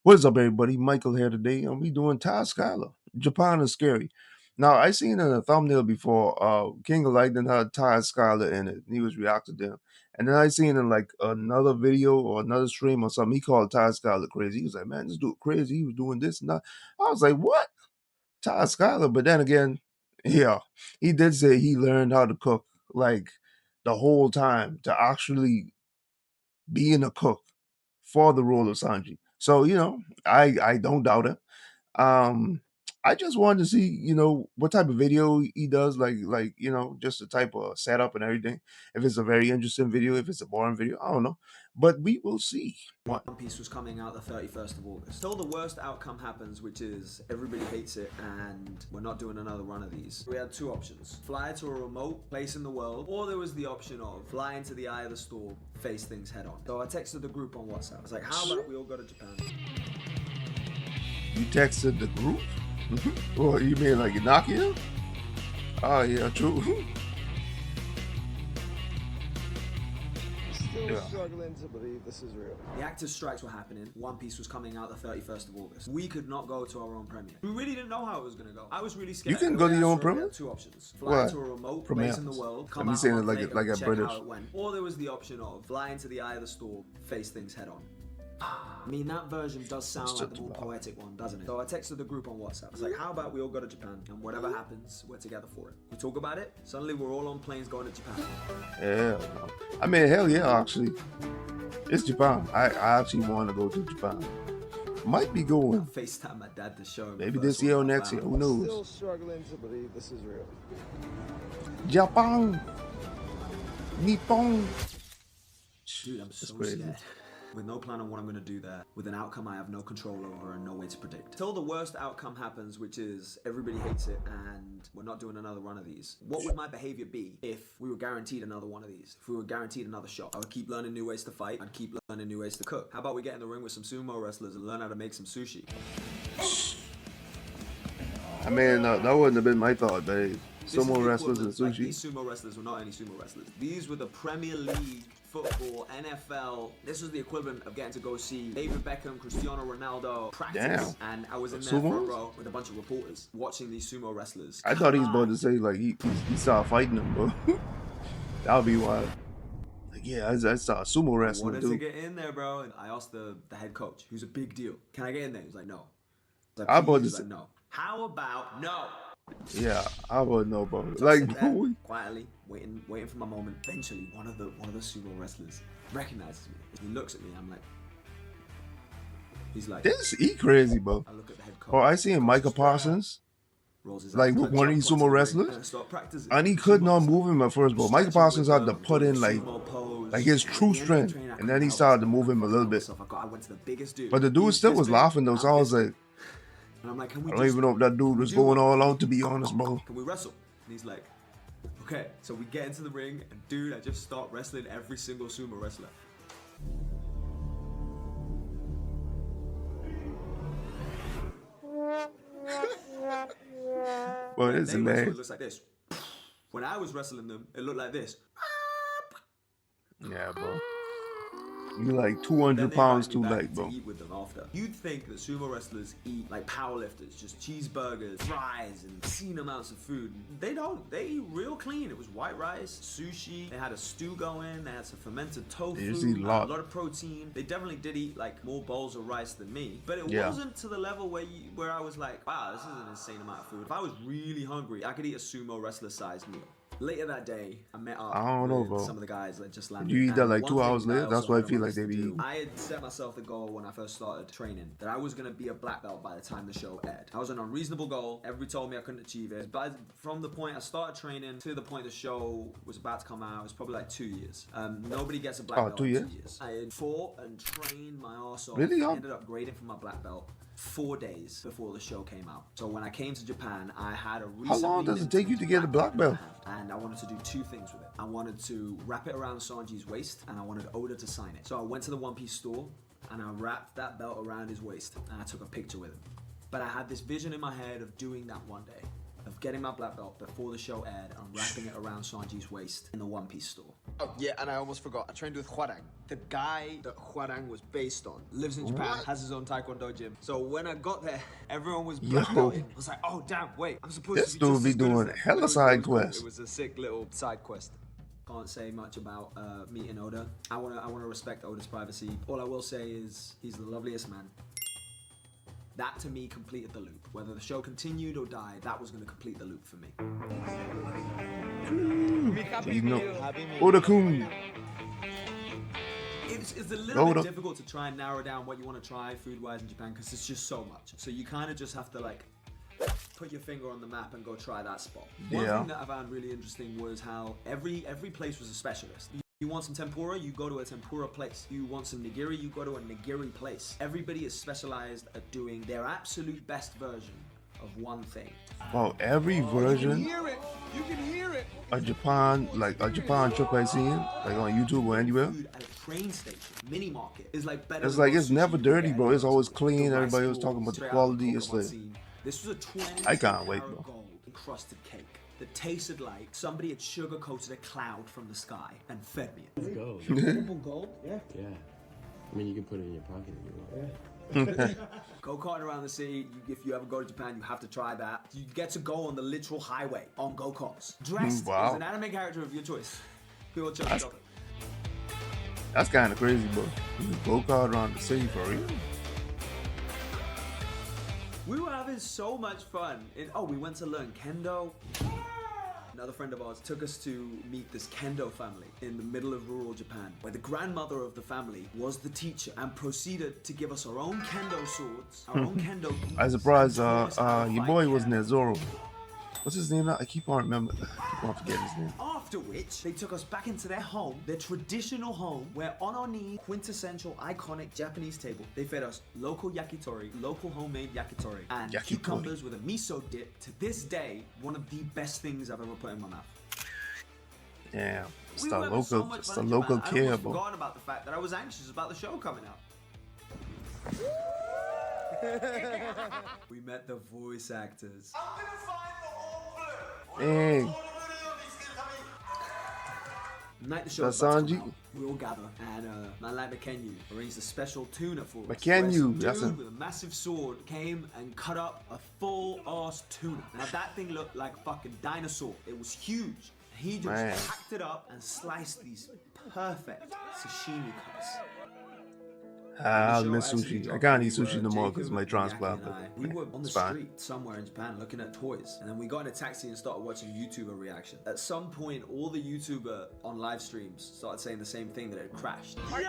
What is up, everybody? Michael here today, and we doing Taz Skylar. Japan is scary. Now, I seen in a thumbnail before, King of Lightning had Taz Skylar in it. He was reacting to him. And then I seen in like another video or another stream or something, he called Taz Skylar crazy. He was like, man, this dude crazy. He was doing this and that. I was like, what? Taz Skylar? But then again, yeah, he did say he learned how to cook like the whole time to actually being a cook for the role of Sanji. So, I don't doubt it. Um, I just wanted to see, what type of video he does, just the type of setup and everything. If it's a very interesting video, if it's a boring video, I don't know. But we will see. One Piece was coming out the 31st of August. Till the worst outcome happens, which is everybody hates it and we're not doing another run of these. We had two options. Fly to a remote place in the world, or there was the option of fly into the eye of the storm, face things head on. So I texted the group on WhatsApp. I was like, how about we all go to Japan? You texted the group? Well, you mean like Nokia? Oh, yeah, true. Still struggling to believe this is real. The actors' strikes were happening. One Piece was coming out the 31st of August. We could not go to our own premiere. We really didn't know how it was going to go. I was really scared. You can go to your own premiere? Two options. Fly to a remote place in the world, come out on like a British. how it went. Or there was the option of fly into the eye of the storm, face things head on. I mean, that version does sound like the more poetic one, doesn't it? So I texted the group on WhatsApp. I was like, how about we all go to Japan, and whatever happens, we're together for it. We talk about it, suddenly we're all on planes going to Japan. Yeah, I mean, hell yeah, actually. It's Japan. I actually want to go to Japan. Might be going. FaceTime my dad to show him. Maybe this year or next year, who knows? Still struggling to believe this is real. Japan. Nippon. Dude, I'm so scared. With no plan on what I'm going to do there, with an outcome I have no control over and no way to predict. Till the worst outcome happens, which is everybody hates it and we're not doing another run of these. What would my behavior be if we were guaranteed another one of these? If we were guaranteed another shot? I would keep learning new ways to fight. I'd keep learning new ways to cook. How about we get in the ring with some sumo wrestlers and learn how to make some sushi? I mean, that wouldn't have been my thought, babe. Sumo wrestlers and sushi. Like, these sumo wrestlers were not any sumo wrestlers. These were the Premier League, football, NFL. This was the equivalent of getting to go see David Beckham, Cristiano Ronaldo practice. Damn. And I was in there for a row with a bunch of reporters watching these sumo wrestlers. I thought he was about to say like he started fighting them, bro. That would be wild. Like, yeah, I saw sumo wrestling. I wanted to get in there, bro. And I asked the head coach, who's a big deal, can I get in there? He's like, no. I was like, no. How about no? Yeah, I wouldn't know, bro. So like, quietly waiting for my moment. Eventually, one of the sumo wrestlers recognizes me. He looks at me. I'm like, he's like, he crazy, bro. I look at the head coach. Oh, I seen Micah Parsons, like one of these sumo wrestlers, and he could not move him at first, bro. Micah Parsons had to put in like his true strength, and then he started to move him a little bit. But the dude still was laughing though, so I was like, and I'm like, I don't even know if that dude was going all out, to be honest, bro. Can we wrestle? And he's like, okay. So we get into the ring, and dude, I just start wrestling every single sumo wrestler. Well, it's amazing. It looks like this. When I was wrestling them, it looked like this. Yeah, bro. You like 200 pounds too late, bro. Eat with them after. You'd think that sumo wrestlers eat like powerlifters, just cheeseburgers, fries, and obscene amounts of food. They don't. They eat real clean. It was white rice, sushi. They had a stew going. They had some fermented tofu. Eat a lot of protein. They definitely did eat like more bowls of rice than me, but it wasn't to the level where I was like, wow, this is an insane amount of food. If I was really hungry, I could eat a sumo wrestler-sized meal. Later that day, I met up with some of the guys that just landed. You eat that like 2 hours later? That's why I feel like they be eating. I had set myself the goal when I first started training that I was going to be a black belt by the time the show aired. I was an unreasonable goal. Everybody told me I couldn't achieve it. But from the point I started training to the point the show was about to come out, it was probably like 2 years. Nobody gets a black belt in 2 years. I had fought and trained my arse off. Really? I ended up grading for my black belt 4 days before the show came out. So when I came to Japan, I had a How long does it take you to get a black belt? And I wanted to do two things with it. I wanted to wrap it around Sanji's waist, and I wanted Oda to sign it. So I went to the One Piece store, and I wrapped that belt around his waist, and I took a picture with him. But I had this vision in my head of doing that one day. of getting my black belt before the show aired and wrapping it around Sanji's waist in the One Piece store. Oh, yeah, and I almost forgot. I trained with Hwarang. The guy that Hwarang was based on lives in Japan, has his own taekwondo gym. So when I got there, everyone was black belting. I was like, oh, damn, wait, I'm supposed to be just as good as them. Hella side quests. It was a sick little side quest. Can't say much about meeting Oda. I wanna respect Oda's privacy. All I will say is he's the loveliest man. That to me completed the loop. Whether the show continued or died, that was gonna complete the loop for me. You know, Oda-kun. It's a little bit difficult to try and narrow down what you want to try food-wise in Japan because it's just so much. So you kind of just have to like put your finger on the map and go try that spot. One thing that I found really interesting was how every place was a specialist. You want some tempura, you go to a tempura place. You want some nigiri, you go to a nigiri place. Everybody is specialized at doing their absolute best version of one thing. Well, every version You can hear it. a Japan trip I seen, like on YouTube or anywhere. Food at a train station, mini market is like better. It's like it's never dirty, bro. It's always clean. Everybody was talking about the quality. It's like this was a 20 I can't wait, bro. gold encrusted cake that tasted like somebody had sugar coated a cloud from the sky and fed me it. Gold. Triple gold? Yeah. Yeah. I mean, you can put it in your pocket if you want. Go-karting around the city, if you ever go to Japan, you have to try that. You get to go on the literal highway on go-karts, dressed as an anime character of your choice. People chose chocolate. That's kind of crazy, bro. You can go-kart around the city for real. We were having so much fun. We went to learn kendo. Another friend of ours took us to meet this kendo family in the middle of rural Japan, where the grandmother of the family was the teacher and proceeded to give us our own kendo swords, our own kendo gis. I'm surprised your boy wasn't there, Zoro. What's his name now? I keep on forgetting his name. After which, they took us back into their home, their traditional home, where on our knee, quintessential, iconic Japanese table, they fed us local yakitori, local homemade yakitori, and cucumbers with a miso dip. To this day, one of the best things I've ever put in my mouth. Damn, it's the local care, bro. I forgot about the fact that I was anxious about the show coming out. We met the voice actors. Dang. The night the show was about to come out, we all gather, and man like Makenyu arranged a special tuna for us. Makenyu, that's a dude with a massive sword came and cut up a full-ass tuna. Now that thing looked like a fucking dinosaur. It was huge. He just packed it up and sliced these perfect sashimi cuts. I'll miss sushi. I can't eat sushi no more because of my transplant. We were on the street somewhere in Japan looking at toys, and then we got in a taxi and started watching YouTuber reaction. At some point, all the YouTuber on live streams started saying the same thing, that it crashed. Are you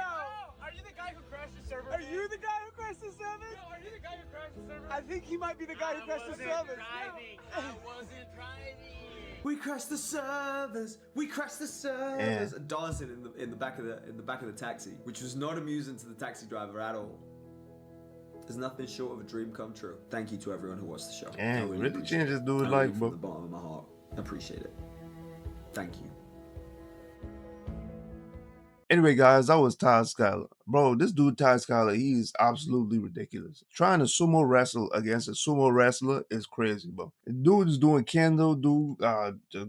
the guy who crashed the server? Are you the guy who crashed the server? No, are you the guy who crashed the server? I think he might be the guy who crashed the server. I wasn't driving. We crashed the servers. We crashed the servers. And dancing in the back of the taxi, which was not amusing to the taxi driver at all. There's nothing short of a dream come true. Thank you to everyone who watched the show. Damn, really changed this dude's life, bro. From the bottom of my heart, I appreciate it. Thank you. Anyway, guys, that was Taz Skylar. Bro, this dude, Taz Skylar, he is absolutely ridiculous. Trying to sumo wrestle against a sumo wrestler is crazy, bro. The dude is doing kendo,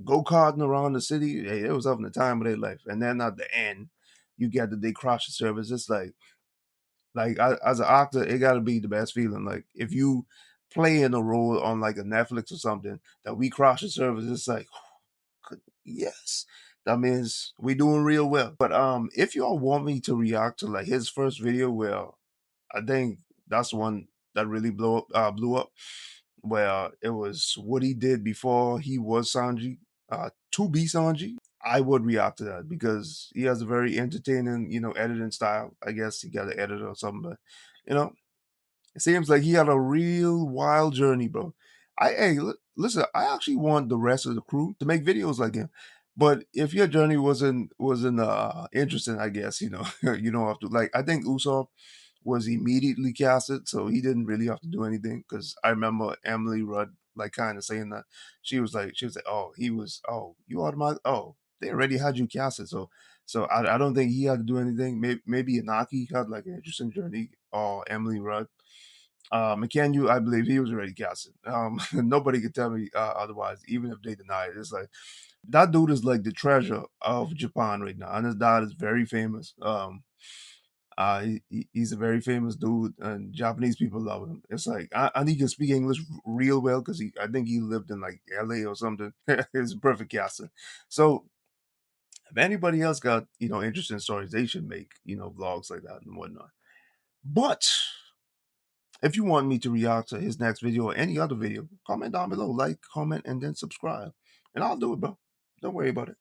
go-karting around the city. Hey, it was having the time of their life. And then at the end, you get the day crash the service. It's like as an actor, it got to be the best feeling. Like, if you play in a role on like a Netflix or something, that we crash the service, it's like, yes. That means we doing real well. But if y'all want me to react to like his first video, well, I think that's the one that really blew up, where it was what he did before he was Sanji, to be Sanji. I would react to that because he has a very entertaining, editing style. I guess he got an editor or something, but it seems like he had a real wild journey, bro. Listen, I actually want the rest of the crew to make videos like him. But if your journey wasn't interesting, I guess, you don't have to. Like, I think Usopp was immediately casted, so he didn't really have to do anything. Because I remember Emily Rudd like kind of saying that she was like, oh, you automatic, they already had you casted, so I don't think he had to do anything. Maybe Inaki had like an interesting journey, or Emily Rudd. McCann, I believe he was already casted. Nobody could tell me otherwise, even if they deny it. It's like that dude is like the treasure of Japan right now, and his dad is very famous. He's a very famous dude, and Japanese people love him. It's like, and he can speak English real well because I think he lived in like LA or something. It's a perfect casting. So if anybody else got interesting stories, they should make vlogs like that and whatnot. But if you want me to react to his next video or any other video, comment down below, like, comment, and then subscribe, and I'll do it, bro. Don't worry about it.